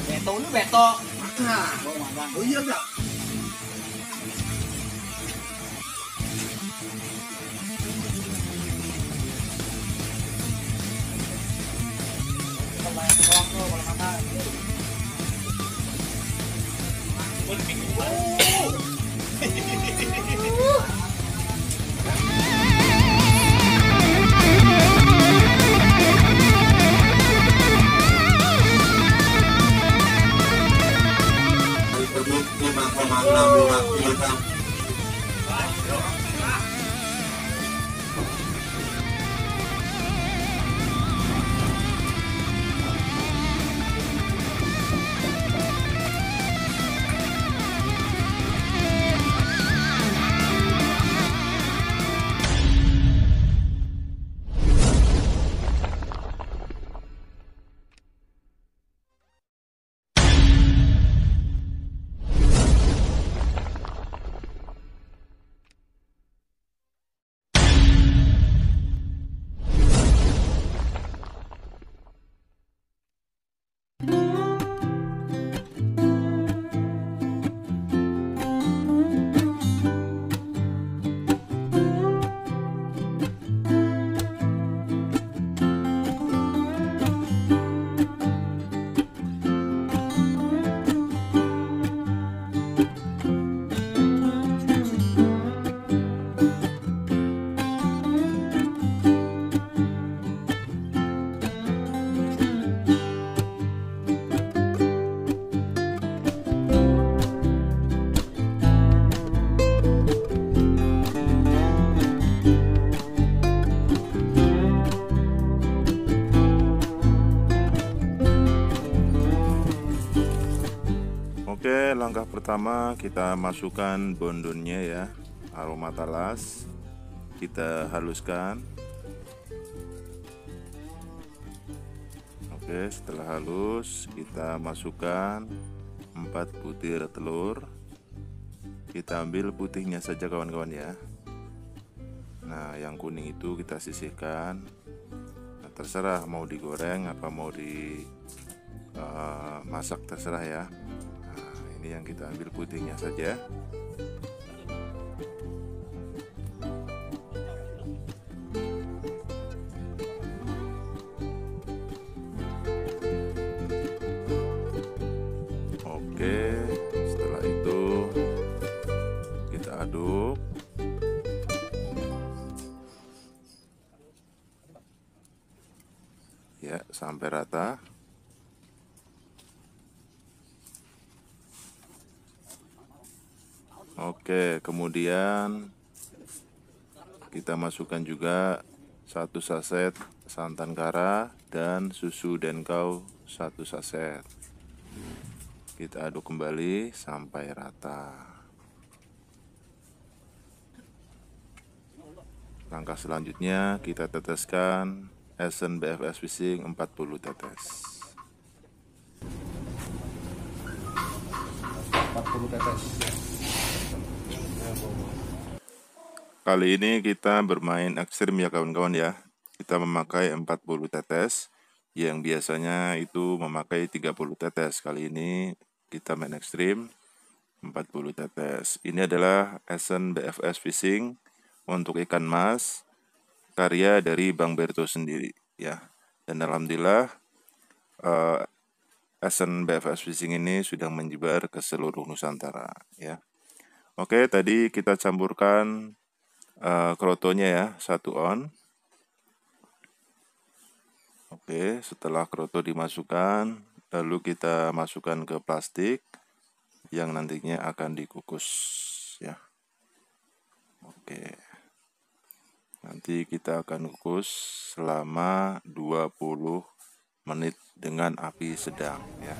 Beto lu beto. Nah, oh iya enggak? Oke, langkah pertama kita masukkan bondonnya ya, aroma talas. Kita haluskan. Oke, setelah halus kita masukkan 4 butir telur. Kita ambil putihnya saja kawan-kawan ya. Nah, yang kuning itu kita sisihkan. Nah, terserah mau digoreng apa mau masak, terserah ya. Ini yang kita ambil putihnya saja. Oke, setelah itu kita aduk. Ya, sampai rata. Oke, kemudian kita masukkan juga 1 saset santan kara dan susu denkau 1 saset. Kita aduk kembali sampai rata. Langkah selanjutnya kita teteskan esen BFS Fishing 40 tetes. 40 tetes. Kali ini kita bermain ekstrim ya kawan-kawan ya. Kita memakai 40 tetes, yang biasanya itu memakai 30 tetes. Kali ini kita main ekstrim 40 tetes. Ini adalah esen BFS Fishing untuk ikan mas, karya dari Bang Berto sendiri ya. Dan alhamdulillah esen BFS Fishing ini sudah menyebar ke seluruh Nusantara ya. Oke, tadi kita campurkan krotonya ya, 1 on. Oke, setelah kroto dimasukkan, lalu kita masukkan ke plastik yang nantinya akan dikukus ya. Oke, nanti kita akan kukus selama 20 menit dengan api sedang ya.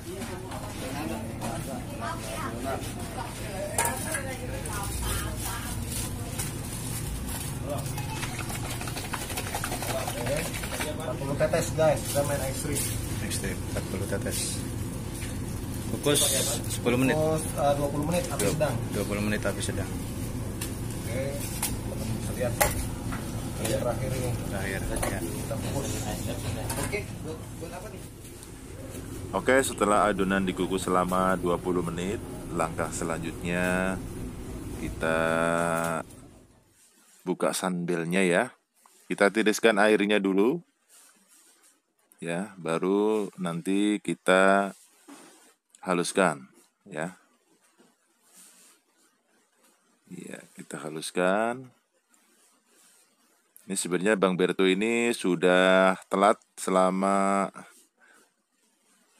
Oke, 40 tetes guys, kita main ekstrim. Ekstrim 40 tetes. Kukus 10 menit. Kukus 20 menit api sedang. 20 menit api sedang. Oke, teman-teman bisa lihat. Yang terakhir ini. Terakhir saja. Kita kukus. Oke, buat apa nih? Oke, setelah adonan dikukus selama 20 menit, langkah selanjutnya kita buka sunbelnya ya. Kita tiriskan airnya dulu. Ya, baru nanti kita haluskan ya. Ya, kita haluskan. Ini sebenarnya Bang Berto ini sudah telat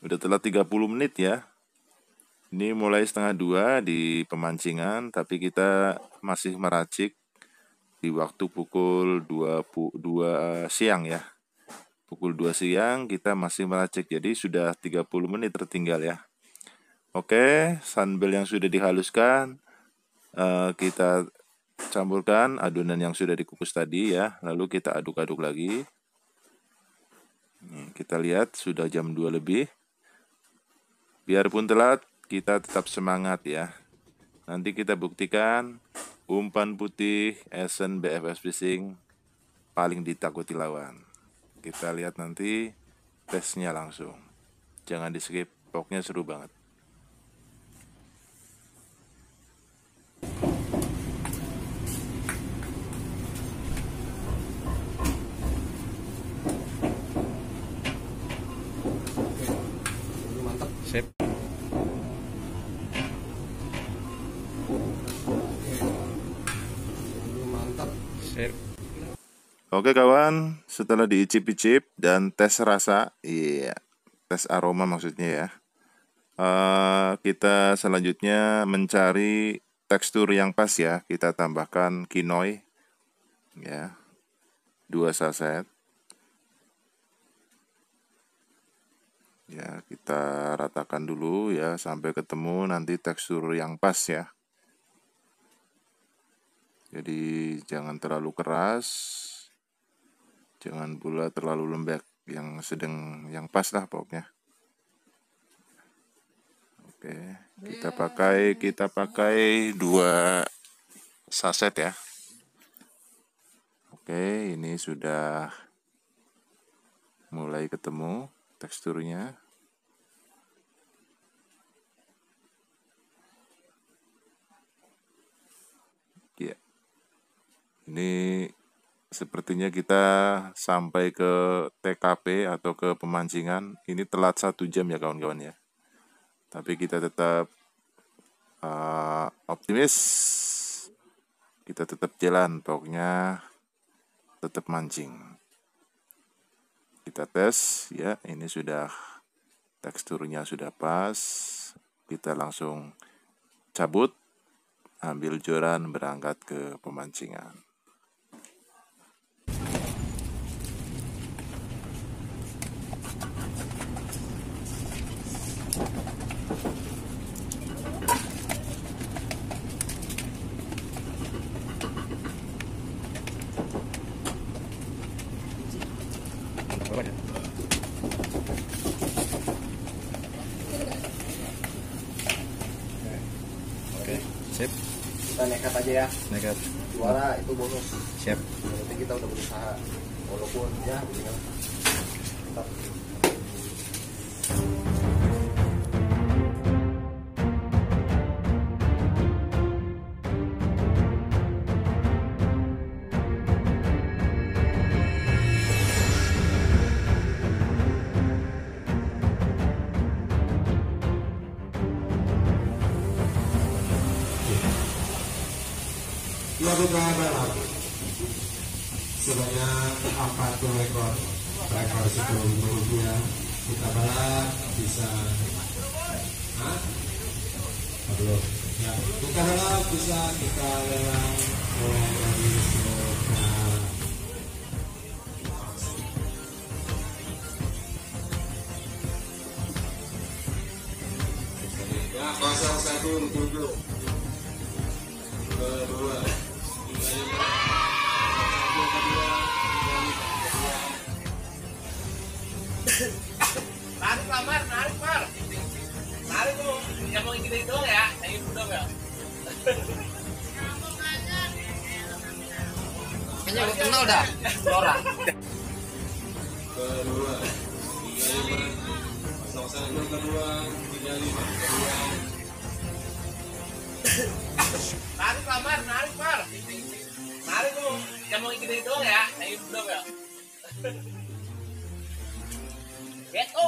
30 menit ya. Ini mulai setengah 2 di pemancingan, tapi kita masih meracik di waktu pukul 2 siang ya. Pukul 2 siang kita masih meracik, jadi sudah 30 menit tertinggal ya. Oke, sunbel yang sudah dihaluskan, kita campurkan adonan yang sudah dikukus tadi ya, lalu kita aduk-aduk lagi. Kita lihat sudah jam 2 lebih. Biarpun telat, kita tetap semangat ya. Nanti kita buktikan umpan putih Essen BFS Fishing paling ditakuti lawan. Kita lihat nanti tesnya langsung. Jangan di skip, pokoknya seru banget. Mantap. Sip. Mantap. Sip. Oke kawan, setelah diicip-icip dan tes rasa, iya, tes aroma maksudnya ya, kita selanjutnya mencari tekstur yang pas ya. Kita tambahkan quinoy ya, 2 saset ya. Kita ratakan dulu ya sampai ketemu nanti tekstur yang pas ya. Jadi jangan terlalu keras, jangan pula terlalu lembek, yang sedang, yang pas lah pokoknya. Oke, kita pakai 2 saset ya. Oke, ini sudah mulai ketemu teksturnya. Ya, ini sepertinya kita sampai ke TKP atau ke pemancingan. Ini telat 1 jam ya kawan-kawan ya. Tapi kita tetap optimis. Kita tetap jalan, pokoknya tetap mancing. Kita tes ya, ini sudah teksturnya sudah pas. Kita langsung cabut, ambil joran, berangkat ke pemancingan. Oke, sip. Kita nekat aja ya. Nekat. Juara itu bonus. Siap. Yang penting kita udah berusaha. Walaupun ya begini. Tetap. Dua buka balap sebanyak 40 ekor, ekor Rp10.000. Kita balap bisa, ya, kita balap bisa kita lelang mulai dari sekitar ya 01 kedua. Narik Mar. Narik tuh, yang mau kita itu ya, yang itu dong ya. Kayaknya gue kenal dah, Lora. Kedua, 35, Satu kedua 35. Narik lah, Mar. Narik tuh. Yang mau gini doang ya. Yang belum ya. Beto.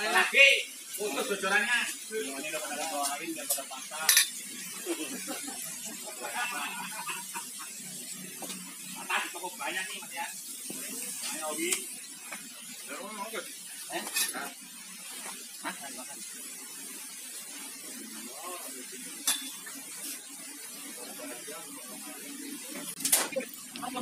Lagi. Untuk bocorannya. Ini udah pada keluarin dan pada patah. Patah cukup banyak nih, Mas ya. Main hobi. Makan.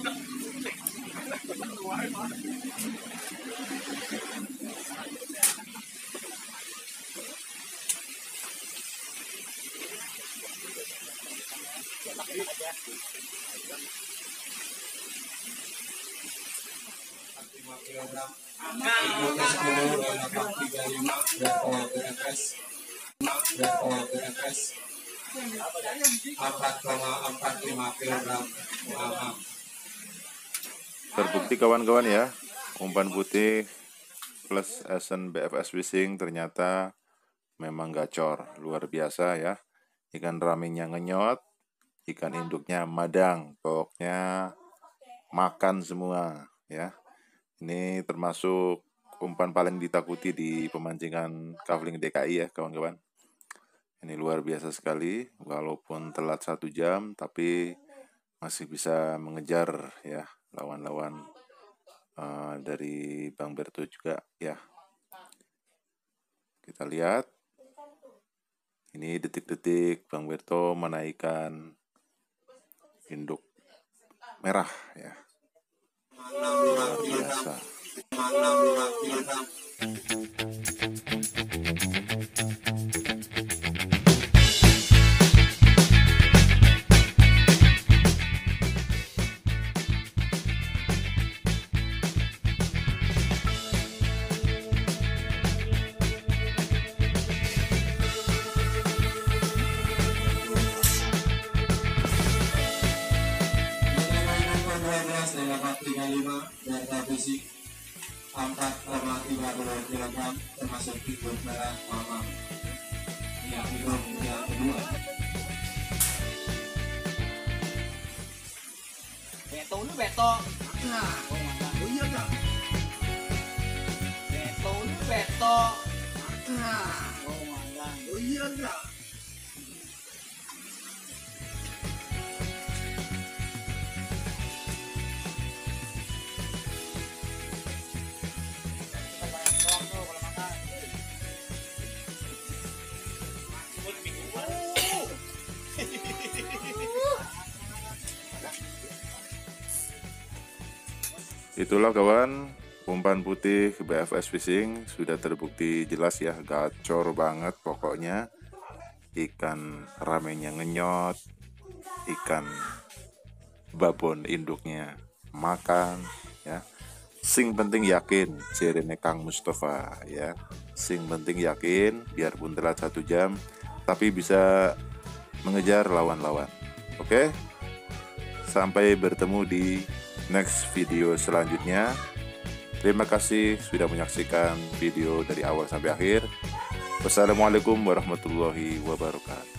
Terbukti kawan-kawan ya, umpan putih plus Asian BFS Fishing ternyata memang gacor, luar biasa ya. Ikan ramenya ngenyot, ikan induknya madang, pokoknya makan semua ya. Ini termasuk umpan paling ditakuti di pemancingan kafling DKI ya kawan-kawan. Ini luar biasa sekali, walaupun telat 1 jam tapi masih bisa mengejar ya lawan-lawan dari Bang Berto juga ya. Kita lihat ini detik-detik Bang Berto menaikkan induk merah ya, luar biasa. Data fisik 4,32 kg termasuk figur merah mamam. Ya, figur yang kedua. Beto. Nah, oh iya enggak? Beto. Nah, oh iya enggak? Itulah kawan, umpan putih BFS Fishing sudah terbukti jelas ya, gacor banget pokoknya. Ikan ramenya ngenyot, ikan babon induknya makan ya. Sing penting yakin, jerene Kang Mustafa ya. Sing penting yakin, biarpun telat 1 jam tapi bisa mengejar lawan-lawan. Oke, sampai bertemu di next video selanjutnya. Terima kasih sudah menyaksikan video dari awal sampai akhir. Wassalamualaikum warahmatullahi wabarakatuh.